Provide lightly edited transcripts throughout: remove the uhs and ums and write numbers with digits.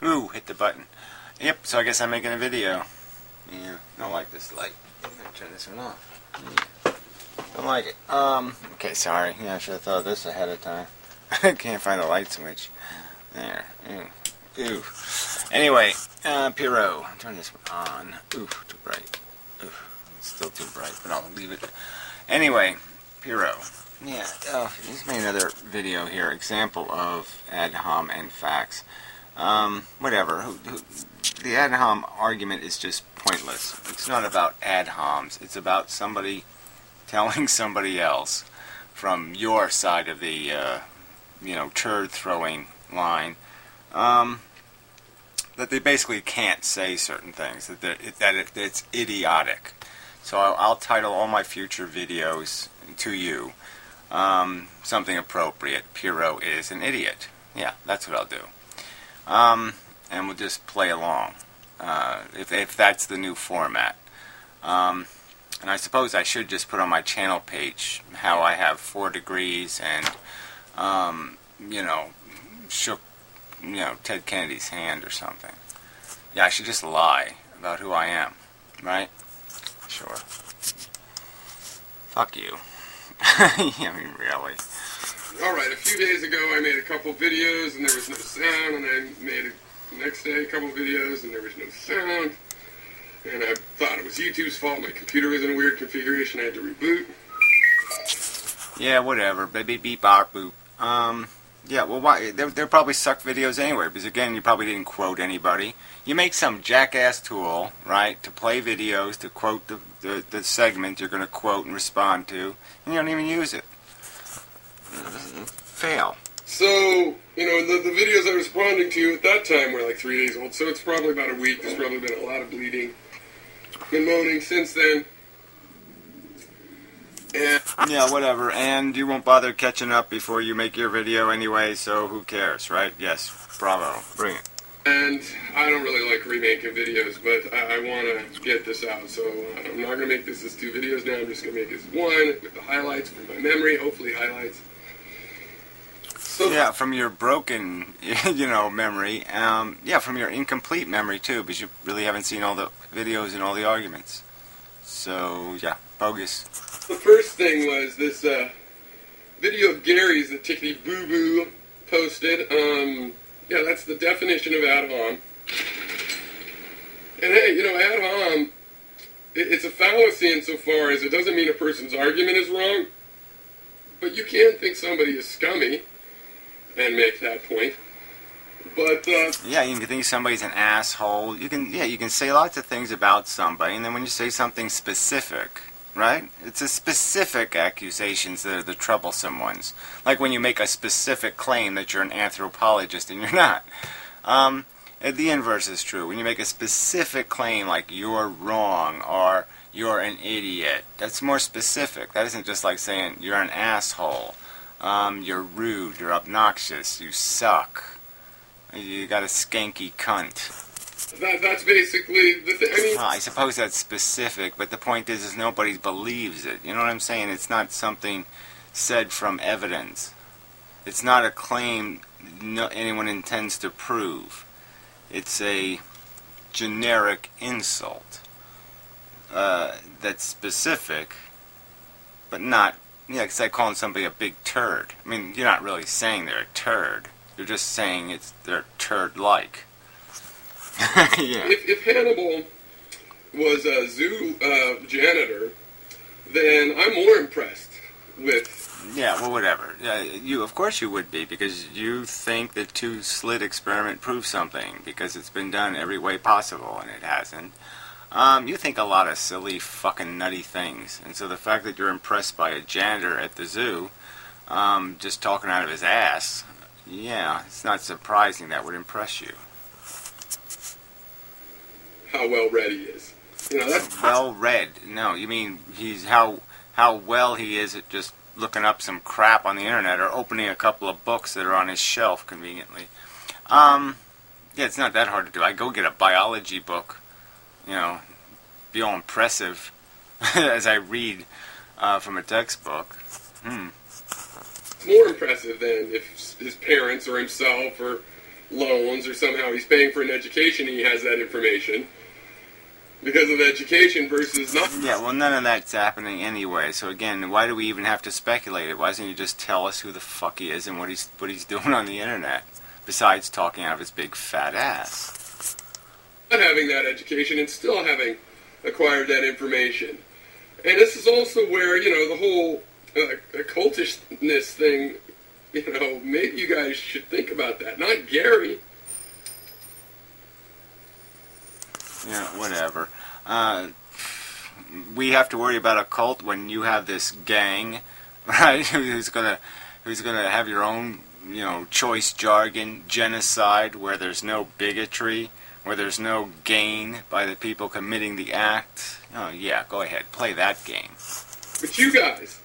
Ooh, hit the button. Yep, so I guess I'm making a video. Yeah, don't like this light. I'm gonna turn this one off. Yeah. Don't like it. Okay, sorry. Yeah, I should have thought of this ahead of time. I can't find the light switch. There. Ooh. Anyway, Pyrrho. Turn this one on. Ooh, too bright. Ooh, it's still too bright, but I'll leave it. Anyway, Pyrrho. Yeah, just made another video here. Example of ad hom and facts. Whatever. The ad hom argument is just pointless. It's not about ad homs. It's about somebody telling somebody else from your side of the, turd throwing line, that they basically can't say certain things, that it's idiotic. So I'll title all my future videos to you something appropriate. Pyrrho is an idiot. Yeah, that's what I'll do. And we'll just play along, if that's the new format. And I suppose I should just put on my channel page how I have 4 degrees and, shook, Ted Kennedy's hand or something. Yeah, I should just lie about who I am, right? Sure. Fuck you. I mean, really. Alright, a few days ago I made a couple videos and there was no sound, and I made the next day a couple videos and there was no sound, and I thought it was YouTube's fault. My computer was in a weird configuration. I had to reboot. Yeah, whatever. Baby beep bop boop. Yeah, well, why? They're probably suck videos anyway, because again, you probably didn't quote anybody. You make some jackass tool, right, to play videos, to quote the segment you're going to quote and respond to, and you don't even use it. Fail. So, the videos I was responding to at that time were like 3 days old, so it's probably about a week. There's probably been a lot of bleeding and moaning since then. And yeah, whatever. And you won't bother catching up before you make your video anyway, so who cares, right? Yes, bravo. Bring it. And I don't really like remaking videos, but I want to get this out, so I'm not going to make this as 2 videos now. I'm just going to make this one with the highlights from my memory, hopefully highlights. So, yeah, from your broken, memory. Yeah, from your incomplete memory, too, because you really haven't seen all the videos and all the arguments. So, yeah, bogus. The first thing was this video of Gary's that Tickety Boo Boo posted. Yeah, that's the definition of ad hom. And hey, ad hom, it's a fallacy insofar as it doesn't mean a person's argument is wrong, but you can think somebody is scummy and make that point. But yeah, you can think somebody's an asshole. You can say lots of things about somebody, and then when you say something specific, right? It's the specific accusations that are the troublesome ones. Like when you make a specific claim that you're an anthropologist and you're not. The inverse is true. When you make a specific claim like you're wrong or you're an idiot, that's more specific. That isn't just like saying you're an asshole, you're rude, you're obnoxious, you suck, you got a skanky cunt. That's basically the thing. Well, I suppose that's specific, but the point is nobody believes it. You know what I'm saying? It's not something said from evidence. It's not a claim anyone intends to prove. It's a generic insult that's specific, but not, it's like calling somebody a big turd. I mean, you're not really saying they're a turd. You're just saying they're turd-like. Yeah. If Hannibal was a zoo janitor, then I'm more impressed with... Yeah, well, whatever. Of course you would be, because you think the 2-slit experiment proves something, because it's been done every way possible, and it hasn't. You think a lot of silly, fucking nutty things, and so the fact that you're impressed by a janitor at the zoo, just talking out of his ass, yeah, it's not surprising that would impress you. How well read he is. That's well read. No, you mean he's how well he is at just looking up some crap on the internet or opening a couple of books that are on his shelf conveniently. Yeah, it's not that hard to do. I go get a biology book, be all impressive as I read from a textbook. More impressive than if his parents or himself or loans, or somehow he's paying for an education and he has that information because of the education versus nothing. Yeah, well, none of that's happening anyway. So again, why do we even have to speculate it? Why doesn't he just tell us who the fuck he is and what he's doing on the internet, besides talking out of his big fat ass? Not having that education and still having acquired that information. And this is also where, the whole occultishness thing, maybe you guys should think about that. Not Gary. Yeah, whatever. We have to worry about a cult when you have this gang, right? Who's gonna have your own, choice jargon, genocide, where there's no bigotry, where there's no gain by the people committing the act. Oh yeah, go ahead, play that game. But you guys,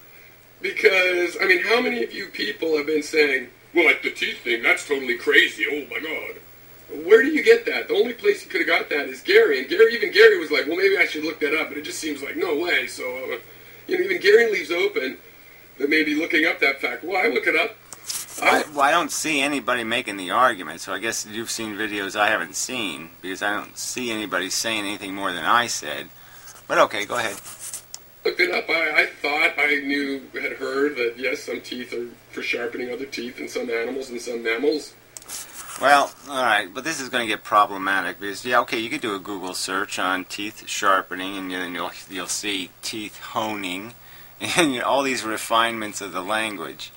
because how many of you people have been saying, well, like the teeth thing, that's totally crazy. Oh my God. Where do you get that? The only place you could have got that is Gary. And Gary was like, well, maybe I should look that up. But it just seems like, no way. So, even Gary leaves open that maybe looking up that fact. Well, I look it up. I don't see anybody making the argument. So I guess you've seen videos I haven't seen, because I don't see anybody saying anything more than I said. But okay, go ahead. Looked it up. I thought I had heard that, yes, some teeth are for sharpening other teeth in some animals and some mammals. Well, alright, but this is going to get problematic because, you could do a Google search on teeth sharpening, and then you'll see teeth honing, and all these refinements of the language.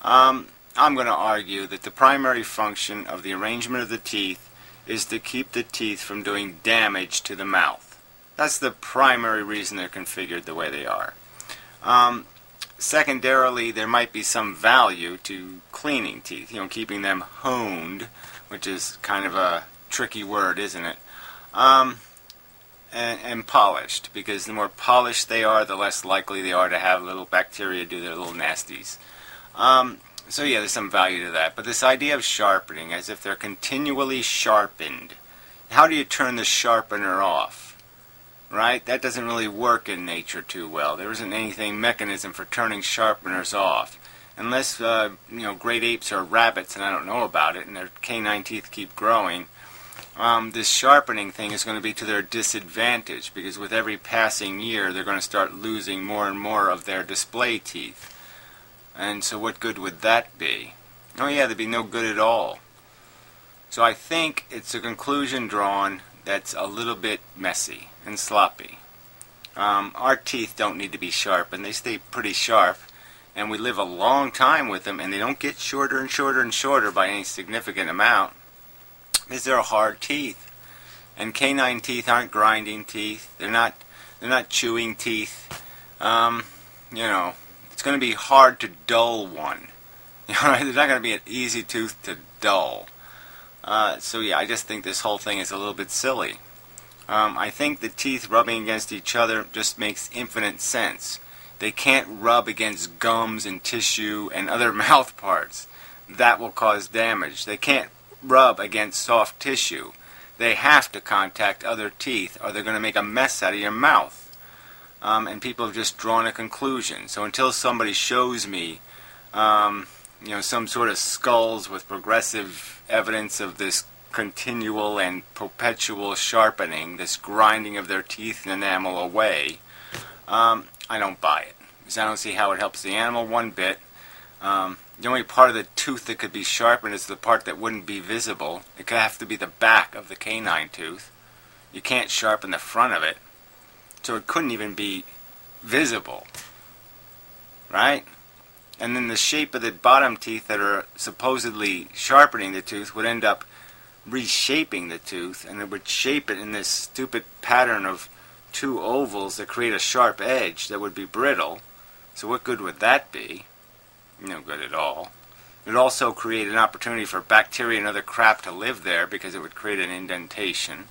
I'm going to argue that the primary function of the arrangement of the teeth is to keep the teeth from doing damage to the mouth. That's the primary reason they're configured the way they are. Secondarily, there might be some value to cleaning teeth, keeping them honed, which is kind of a tricky word, isn't it? And polished, because the more polished they are, the less likely they are to have little bacteria do their little nasties. So yeah, there's some value to that. But this idea of sharpening, as if they're continually sharpened, how do you turn the sharpener off? Right? That doesn't really work in nature too well. There isn't anything mechanism for turning sharpeners off. Unless, great apes are rabbits, and I don't know about it, and their canine teeth keep growing, this sharpening thing is going to be to their disadvantage, because with every passing year, they're going to start losing more and more of their display teeth. And so what good would that be? Oh yeah, there'd be no good at all. So I think it's a conclusion drawn that's a little bit messy and sloppy. Our teeth don't need to be sharpened. They stay pretty sharp, and we live a long time with them, and they don't get shorter and shorter and shorter by any significant amount, because they're hard teeth. And canine teeth aren't grinding teeth. They're not chewing teeth. It's going to be hard to dull one. There's not going to be an easy tooth to dull. So yeah, I just think this whole thing is a little bit silly. I think the teeth rubbing against each other just makes infinite sense. They can't rub against gums and tissue and other mouth parts. That will cause damage. They can't rub against soft tissue. They have to contact other teeth, or they're going to make a mess out of your mouth. And people have just drawn a conclusion. So until somebody shows me, some sort of skulls with progressive evidence of this continual and perpetual sharpening, this grinding of their teeth and enamel away, I don't buy it. Because I don't see how it helps the animal one bit. The only part of the tooth that could be sharpened is the part that wouldn't be visible. It could have to be the back of the canine tooth. You can't sharpen the front of it. So it couldn't even be visible. Right? And then the shape of the bottom teeth that are supposedly sharpening the tooth would end up reshaping the tooth, and it would shape it in this stupid pattern of two ovals that create a sharp edge that would be brittle. So what good would that be? No good at all. It would also create an opportunity for bacteria and other crap to live there, because it would create an indentation.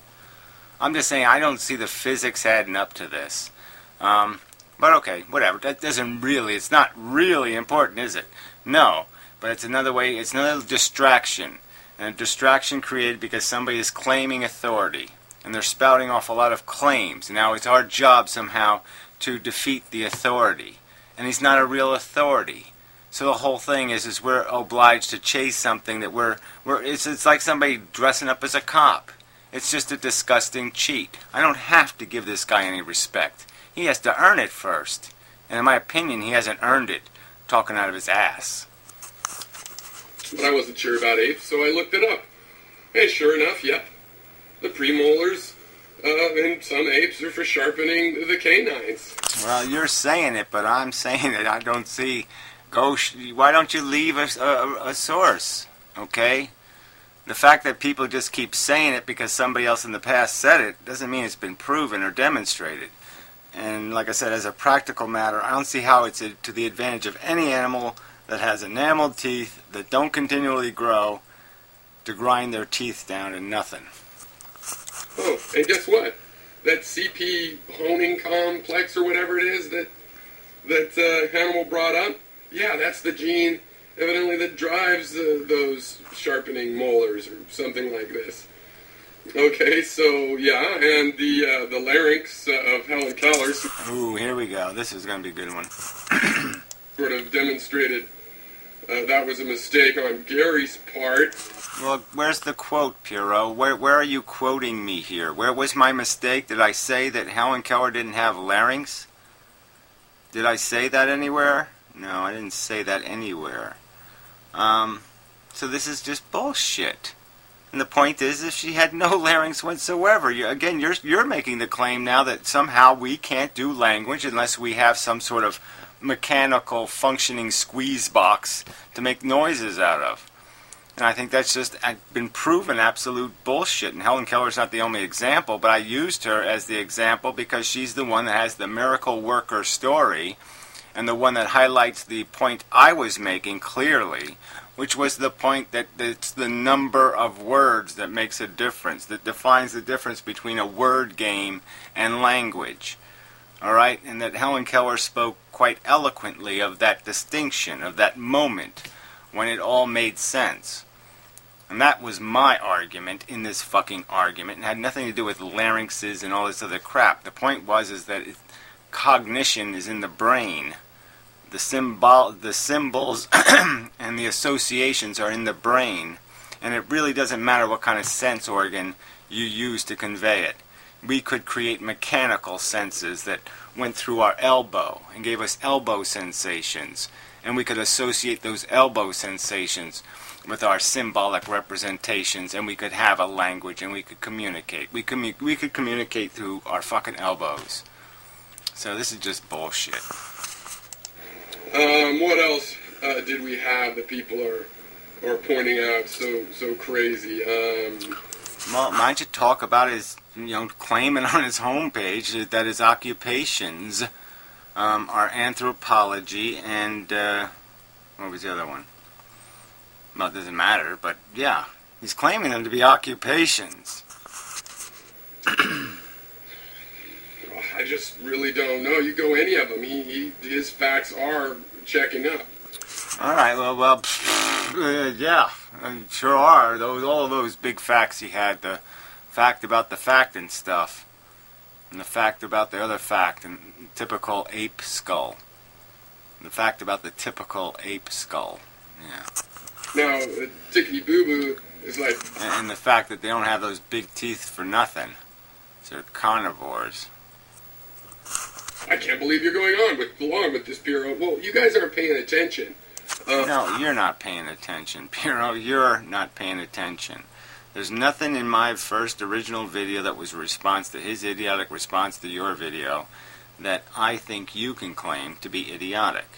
I'm just saying, I don't see the physics adding up to this. But okay, whatever. That doesn't really, it's not really important, is it? No. But it's another way, it's another distraction. And a distraction created because somebody is claiming authority. And they're spouting off a lot of claims. And now it's our job somehow to defeat the authority. And he's not a real authority. So the whole thing is we're obliged to chase something that it's like somebody dressing up as a cop. It's just a disgusting cheat. I don't have to give this guy any respect. He has to earn it first. And in my opinion, he hasn't earned it, talking out of his ass. But I wasn't sure about apes, so I looked it up. And sure enough, yep, the premolars in some apes are for sharpening the canines. Well, you're saying it, but I'm saying it. I don't see. Why don't you leave a source? Okay. The fact that people just keep saying it because somebody else in the past said it doesn't mean it's been proven or demonstrated. And like I said, as a practical matter, I don't see how it's to the advantage of any animal that has enameled teeth that don't continually grow to grind their teeth down to nothing. Oh, and guess what? That CP honing complex or whatever it is that Hannibal brought up, yeah, that's the gene evidently that drives those sharpening molars or something like this. Okay, so yeah, and the larynx of Helen Keller's. Ooh, here we go. This is going to be a good one. Sort of demonstrated that was a mistake on Gary's part. Well, where's the quote, Pyrrho? Where are you quoting me here? Where was my mistake? Did I say that Helen Keller didn't have larynx? Did I say that anywhere? No, I didn't say that anywhere. So this is just bullshit. And the point is, if she had no larynx whatsoever, you're making the claim now that somehow we can't do language unless we have some sort of mechanical functioning squeeze box to make noises out of. And I think that's just been proven absolute bullshit. And Helen Keller's not the only example, but I used her as the example because she's the one that has the miracle worker story and the one that highlights the point I was making clearly, which was the point that it's the number of words that makes a difference, that defines the difference between a word game and language. All right? And that Helen Keller spoke quite eloquently of that distinction, of that moment when it all made sense. And that was my argument in this fucking argument. It had nothing to do with larynxes and all this other crap. The point was that cognition is in the brain. The symbols and the associations are in the brain. And it really doesn't matter what kind of sense organ you use to convey it. We could create mechanical senses that went through our elbow and gave us elbow sensations. And we could associate those elbow sensations with our symbolic representations, and we could have a language, and we could communicate. We could communicate through our fucking elbows. So this is just bullshit. What else did we have that people are pointing out so crazy? Well, why don't you talk about his, claiming on his homepage that his occupations are anthropology and, what was the other one? Well, it doesn't matter, but yeah, he's claiming them to be occupations. I just really don't know. You go any of them, his facts are checking up. All right, well, yeah, sure are. All of those big facts he had, the fact about the fact and stuff, and the fact about the other fact, and typical ape skull. The fact about the typical ape skull, yeah. Now, Tickety Boo Boo is like... And the fact that they don't have those big teeth for nothing. So they're carnivores. I can't believe you're going along with this, Pyrrho. Well, you guys aren't paying attention. No, you're not paying attention. Pyrrho, you're not paying attention. There's nothing in my first original video that was a response to his idiotic response to your video that I think you can claim to be idiotic.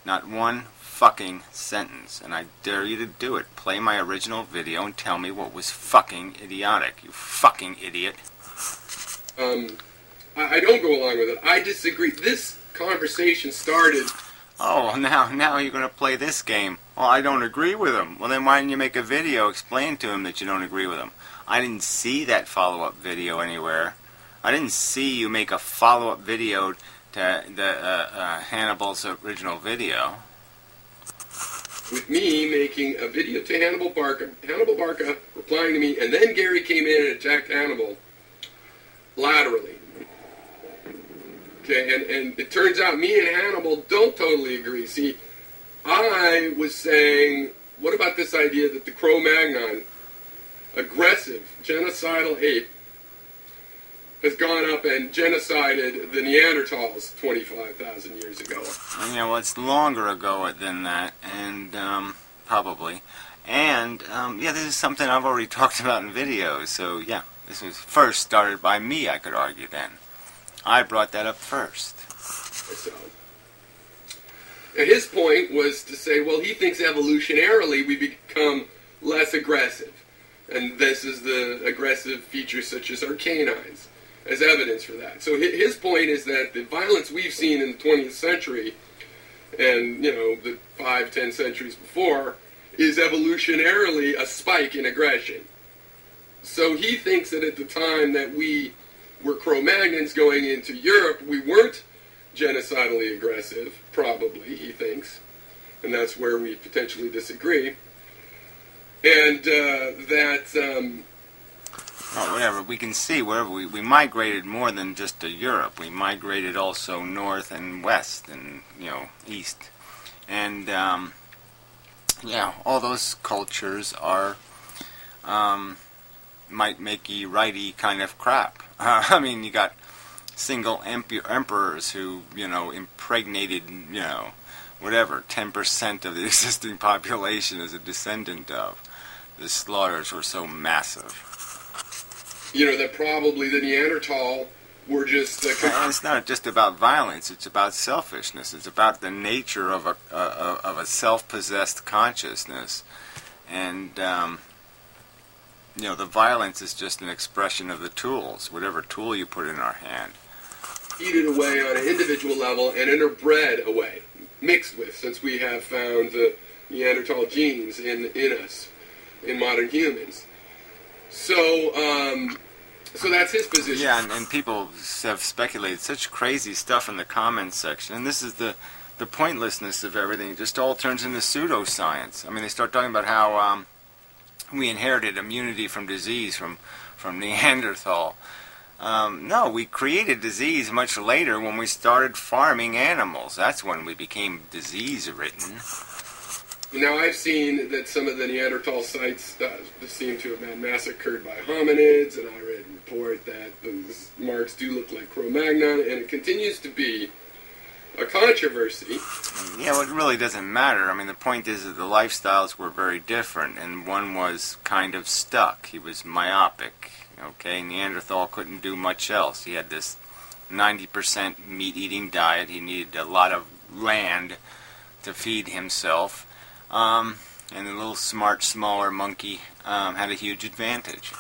Not one fucking sentence, and I dare you to do it. Play my original video and tell me what was fucking idiotic, you fucking idiot. I don't go along with it. I disagree. This conversation started... Oh, now you're going to play this game. Well, I don't agree with him. Well, then why didn't you make a video explain to him that you don't agree with him? I didn't see that follow-up video anywhere. I didn't see you make a follow-up video to Hannibal's original video. With me making a video to Hannibal Barca replying to me, and then Gary came in and attacked Hannibal laterally. Okay, and it turns out me and Hannibal don't totally agree. See, I was saying, what about this idea that the Cro-Magnon, aggressive, genocidal ape, has gone up and genocided the Neanderthals 25,000 years ago? Yeah, well, it's longer ago than that, and probably. And, yeah, this is something I've already talked about in videos, so, yeah, this was first started by me, I could argue then. I brought that up first. So, and his point was to say, well, he thinks evolutionarily we become less aggressive. And this is the aggressive features such as our canines as evidence for that. So his point is that the violence we've seen in the 20th century and, the 5-10 centuries before is evolutionarily a spike in aggression. So he thinks that at the time that we were Cro-Magnons going into Europe, we weren't genocidally aggressive, probably, he thinks. And that's where we potentially disagree. And well, whatever, we can see wherever we migrated more than just to Europe. We migrated also north and west and, east. And, yeah, all those cultures are, might make you righty kind of crap. I mean, you got single emperors who, impregnated, whatever, 10% of the existing population as a descendant of. The slaughters were so massive. That probably the Neanderthal were just... And it's not just about violence, it's about selfishness. It's about the nature of a self-possessed consciousness. And, the violence is just an expression of the tools, whatever tool you put in our hand. Eaten away on an individual level and interbred away, mixed with, since we have found the Neanderthal genes in us, in modern humans. So that's his position. Yeah, and people have speculated such crazy stuff in the comments section, and this is the pointlessness of everything. It just all turns into pseudoscience. I mean, they start talking about how we inherited immunity from disease from Neanderthal. No, we created disease much later when we started farming animals. That's when we became disease-ridden. Now, I've seen that some of the Neanderthal sites seem to have been massacred by hominids, and I read a report that those marks do look like Cro-Magnon, and it continues to be a controversy. Yeah, well, it really doesn't matter. I mean, the point is that the lifestyles were very different, and one was kind of stuck. He was myopic. Okay, Neanderthal couldn't do much else. He had this 90% meat-eating diet. He needed a lot of land to feed himself. And the little smart, smaller monkey had a huge advantage.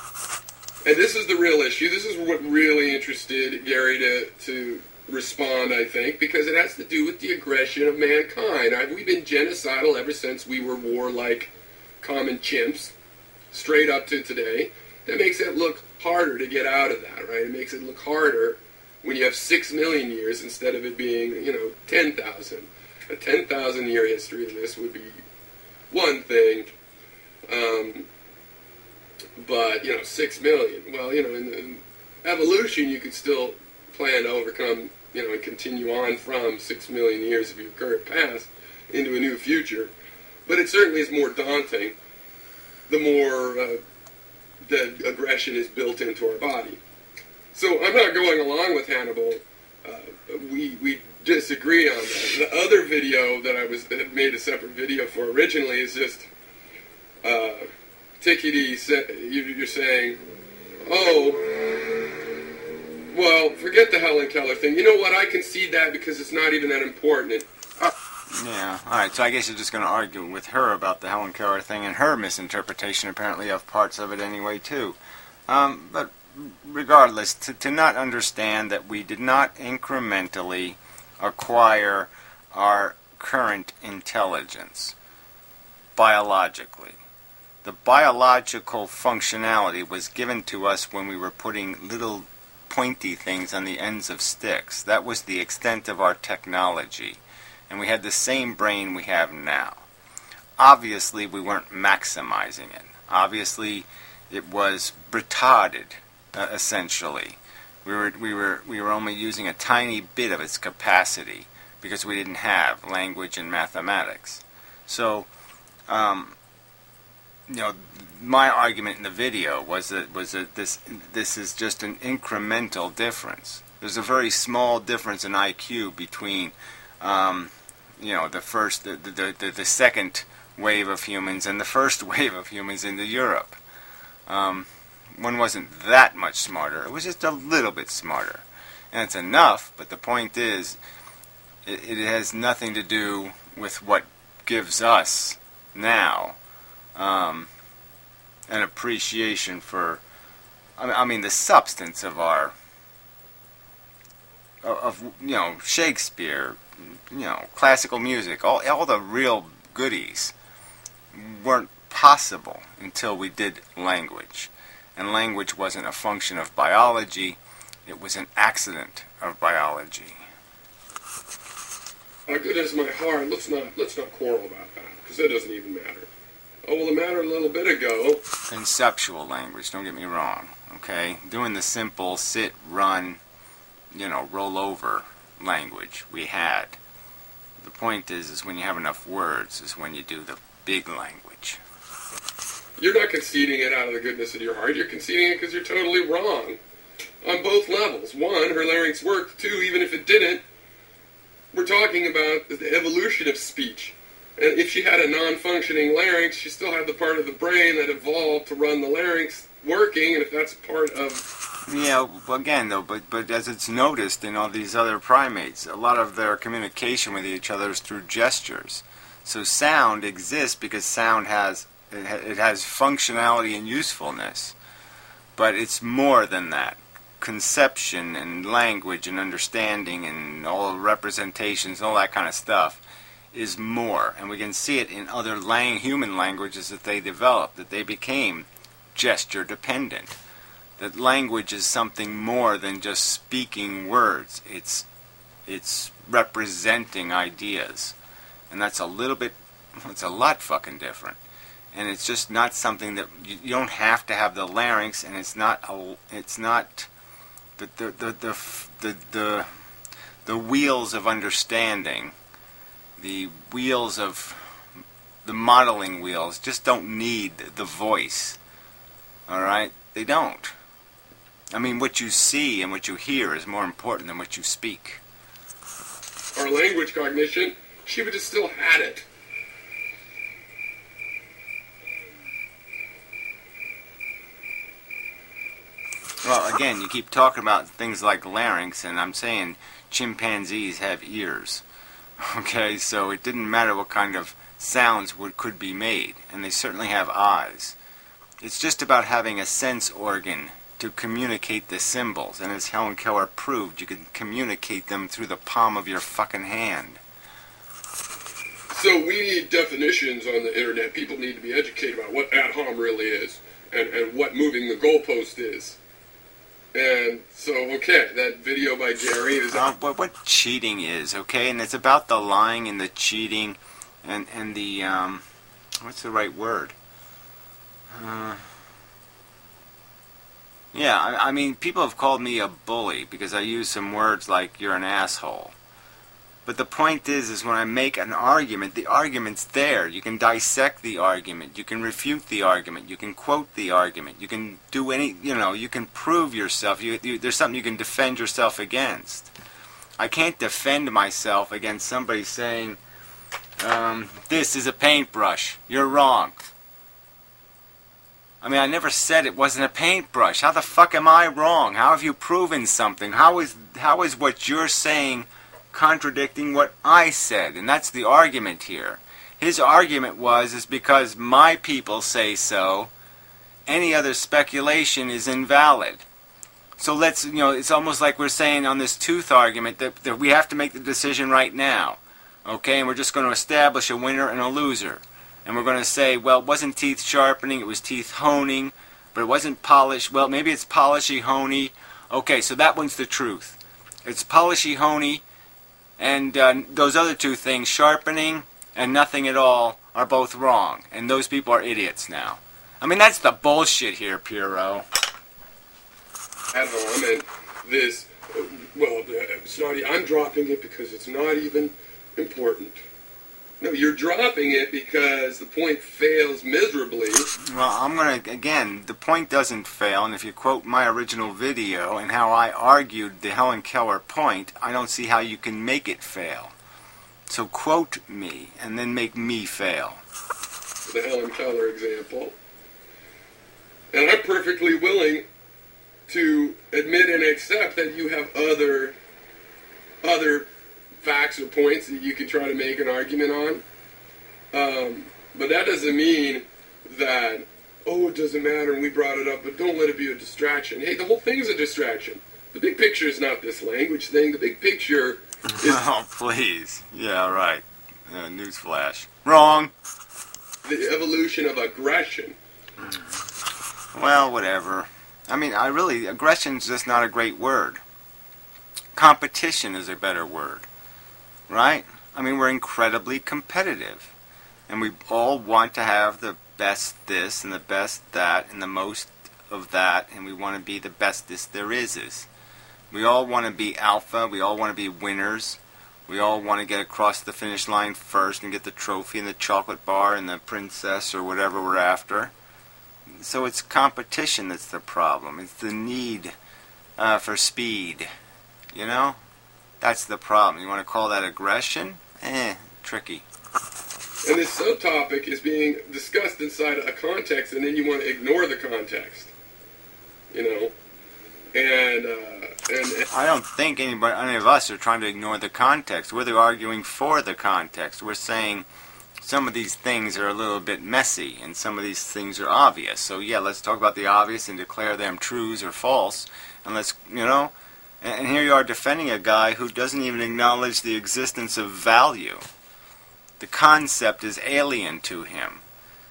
And this is the real issue. This is what really interested Gary to respond, I think, because it has to do with the aggression of mankind. We've been genocidal ever since we were warlike common chimps, straight up to today. That makes it look harder to get out of that, right? It makes it look harder when you have 6 million years instead of it being, 10,000. A 10,000 year history of this would be one thing, but 6 million. Well, in evolution, you could still plan to overcome, and continue on from 6 million years of your current past into a new future. But it certainly is more daunting the more that aggression is built into our body. So I'm not going along with Hannibal. We disagree on that. The other video that I had made a separate video for originally is just Tickety. You're saying, well, forget the Helen Keller thing. You know what? I concede that because it's not even that important. Yeah, alright, so I guess you're just going to argue with her about the Helen Keller thing and her misinterpretation, apparently, of parts of it anyway, too. But regardless, to not understand that we did not incrementally acquire our current intelligence biologically. The biological functionality was given to us when we were putting little pointy things on the ends of sticks. That was the extent of our technology. And we had the same brain we have now. Obviously, we weren't maximizing it. Obviously, it was retarded, essentially. We were only using a tiny bit of its capacity because we didn't have language and mathematics. So, you know, my argument in the video was that this is just an incremental difference. There's a very small difference in IQ between, you know, the second wave of humans and the first wave of humans into Europe. One wasn't that much smarter. It was just a little bit smarter. And it's enough, but the point is, it has nothing to do with what gives us now an appreciation for, I mean, the substance of our, you know, Shakespeare, you know, classical music, all the real goodies weren't possible until we did language. And language wasn't a function of biology, it was an accident of biology. My goodness, my heart, let's not quarrel about that, because that doesn't even matter. Oh, well, it mattered a little bit ago. Conceptual language, don't get me wrong, okay? Doing the simple sit, run, you know, roll over language we had. The point is when you have enough words is when you do the big language. You're not conceding it out of the goodness of your heart. You're conceding it because you're totally wrong. On both levels. One, her larynx worked. Two, even if it didn't, we're talking about the evolution of speech. And if she had a non-functioning larynx, she still had the part of the brain that evolved to run the larynx working, and if that's part of... Yeah, again, though, but as it's noticed in all these other primates, a lot of their communication with each other is through gestures. So sound exists because sound has functionality and usefulness. But it's more than that. Conception and language and understanding and all representations and all that kind of stuff is more. And we can see it in other human languages that they developed, that they became gesture dependent. That language is something more than just speaking words. It's representing ideas. And that's it's a lot fucking different. And it's just not something that you don't have to have the larynx, and it's not the wheels of understanding, the wheels of the modeling wheels just don't need the voice. All right, they don't. I mean, what you see and what you hear is more important than what you speak. Our language cognition, she would have still had it. Well, again, you keep talking about things like larynx, and I'm saying chimpanzees have ears. Okay, so it didn't matter what kind of sounds could be made, and they certainly have eyes. It's just about having a sense organ to communicate the symbols, and as Helen Keller proved, you can communicate them through the palm of your fucking hand. So we need definitions on the internet. People need to be educated about what ad hom really is, and what moving the goalpost is. And so, okay, that video by Gary is... what cheating is, okay? And it's about the lying and the cheating and the, what's the right word? Yeah, I mean, people have called me a bully because I use some words like you're an asshole. But the point is when I make an argument, the argument's there. You can dissect the argument. You can refute the argument. You can quote the argument. You can do you can prove yourself. There's something you can defend yourself against. I can't defend myself against somebody saying, this is a paintbrush. You're wrong. I mean, I never said it wasn't a paintbrush. How the fuck am I wrong? How have you proven something? How is what you're saying contradicting what I said? And that's the argument here. His argument is because my people say so, any other speculation is invalid. So it's almost like we're saying on this tooth argument that we have to make the decision right now. Okay, and we're just going to establish a winner and a loser. And we're going to say, well, it wasn't teeth sharpening, it was teeth honing, but it wasn't polish. Well, maybe it's polishy honey. Okay, so that one's the truth. It's polishy honey, and those other two things, sharpening and nothing at all, are both wrong. And those people are idiots now. I mean, that's the bullshit here, Pyrrho. At home, and this, well, it's not, I'm dropping it because it's not even important. No, you're dropping it because the point fails miserably. Well, I'm going to, again, the point doesn't fail, and if you quote my original video and how I argued the Helen Keller point, I don't see how you can make it fail. So quote me, and then make me fail. The Helen Keller example. And I'm perfectly willing to admit and accept that you have other facts or points that you can try to make an argument on. But that doesn't mean that, oh, it doesn't matter and we brought it up, but don't let it be a distraction. Hey, the whole thing is a distraction. The big picture is not this language thing. The big picture is... Oh, please. Yeah, right. Newsflash. Wrong. The evolution of aggression. Well, whatever. I mean, aggression's just not a great word. Competition is a better word. Right? I mean, we're incredibly competitive. And we all want to have the best this and the best that and the most of that. And we want to be the bestest there is. We all want to be alpha. We all want to be winners. We all want to get across the finish line first and get the trophy and the chocolate bar and the princess or whatever we're after. So it's competition that's the problem. It's the need for speed. You know? That's the problem. You want to call that aggression? Tricky. And this subtopic is being discussed inside a context, and then you want to ignore the context. You know? And I don't think any of us are trying to ignore the context. We're arguing for the context. We're saying some of these things are a little bit messy, and some of these things are obvious. So yeah, let's talk about the obvious and declare them truths or false. And let's, you know, and here you are defending a guy who doesn't even acknowledge the existence of value. The concept is alien to him.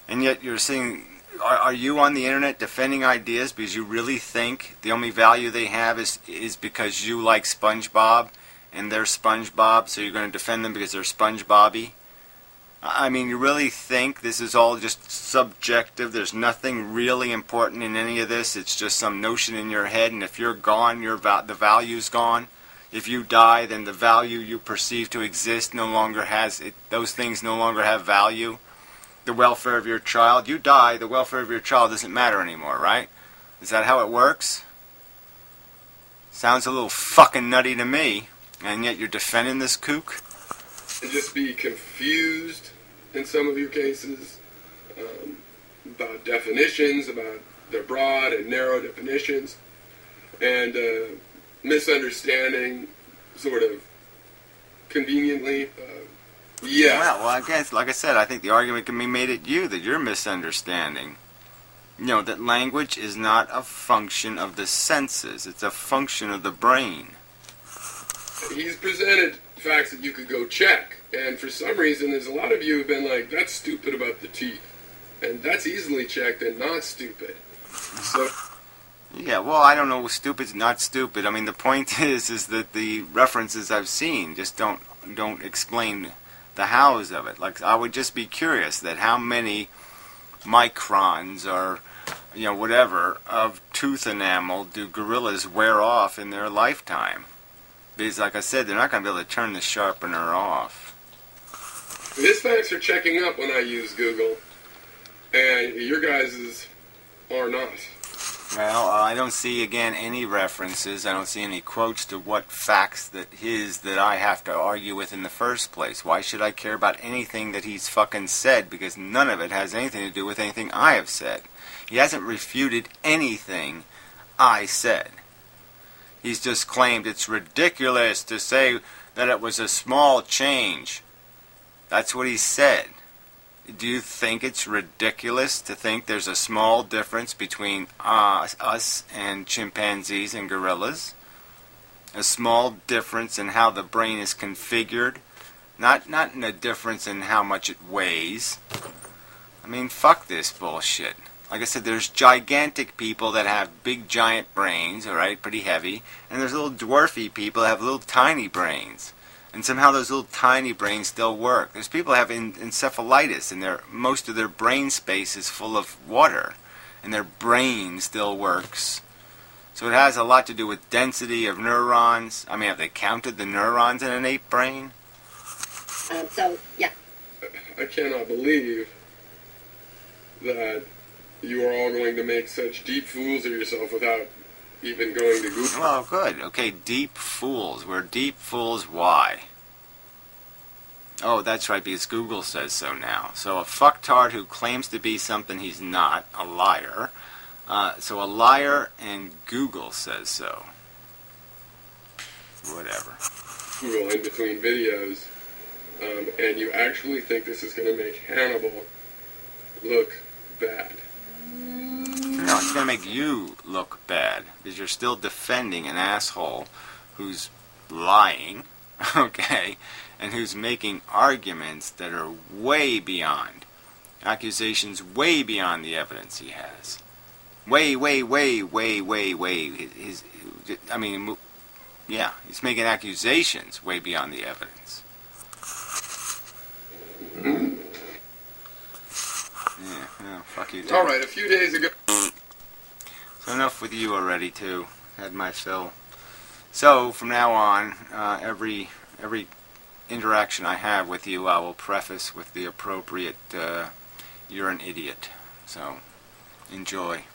And yet you're saying, are you on the internet defending ideas because you really think the only value they have is because you like SpongeBob and they're SpongeBob, so you're going to defend them because they're SpongeBobby? I mean, you really think this is all just subjective? There's nothing really important in any of this? It's just some notion in your head, and if you're gone, the value's gone? If you die, then the value you perceive to exist no longer has it. Those things no longer have value. The welfare of your child, you die, the welfare of your child doesn't matter anymore, right? Is that how it works? Sounds a little fucking nutty to me, and yet you're defending this kook? And just be confused in some of your cases about definitions, about their broad and narrow definitions, and misunderstanding sort of conveniently. Well, I guess, like I said, I think the argument can be made at you that you're misunderstanding. You know, that language is not a function of the senses. It's a function of the brain. He's presented facts that you could go check. And for some reason, there's a lot of you who've been like, that's stupid about the teeth. And that's easily checked and not stupid. So... Yeah, well, I don't know, stupid's not stupid. I mean, the point is that the references I've seen just don't explain the hows of it. Like, I would just be curious that how many microns or, you know, whatever, of tooth enamel do gorillas wear off in their lifetime? Because, like I said, they're not going to be able to turn the sharpener off. His facts are checking up when I use Google, and your guys's are not. Well, I don't see, again, any references. I don't see any quotes to what facts that I have to argue with in the first place. Why should I care about anything that he's fucking said? Because none of it has anything to do with anything I have said. He hasn't refuted anything I said. He's just claimed it's ridiculous to say that it was a small change. That's what he said. Do you think it's ridiculous to think there's a small difference between us and chimpanzees and gorillas? A small difference in how the brain is configured? Not in a difference in how much it weighs. I mean, fuck this bullshit. Like I said, there's gigantic people that have big giant brains, alright, pretty heavy, and there's little dwarfy people that have little tiny brains. And somehow those little tiny brains still work. There's people that have encephalitis, and most of their brain space is full of water, and their brain still works. So it has a lot to do with density of neurons. I mean, have they counted the neurons in an ape brain? So, yeah. I cannot believe that you are all going to make such deep fools of yourself without even going to Google. Well, good. Okay, deep fools. We're deep fools. Why? Oh, that's right, because Google says so now. So a fucktard who claims to be something he's not, a liar. So a liar, and Google says so. Whatever. Google in between videos, and you actually think this is going to make Hannibal look bad. No, it's going to make you look bad, because you're still defending an asshole who's lying, okay, and who's making arguments that are way beyond, accusations way beyond the evidence he has. Way. Yeah, he's making accusations way beyond the evidence. Yeah, well, fuck you too. Alright, a few days ago... So enough with you already, too. Had my fill. So, from now on, every interaction I have with you, I will preface with the appropriate, you're an idiot. So, enjoy.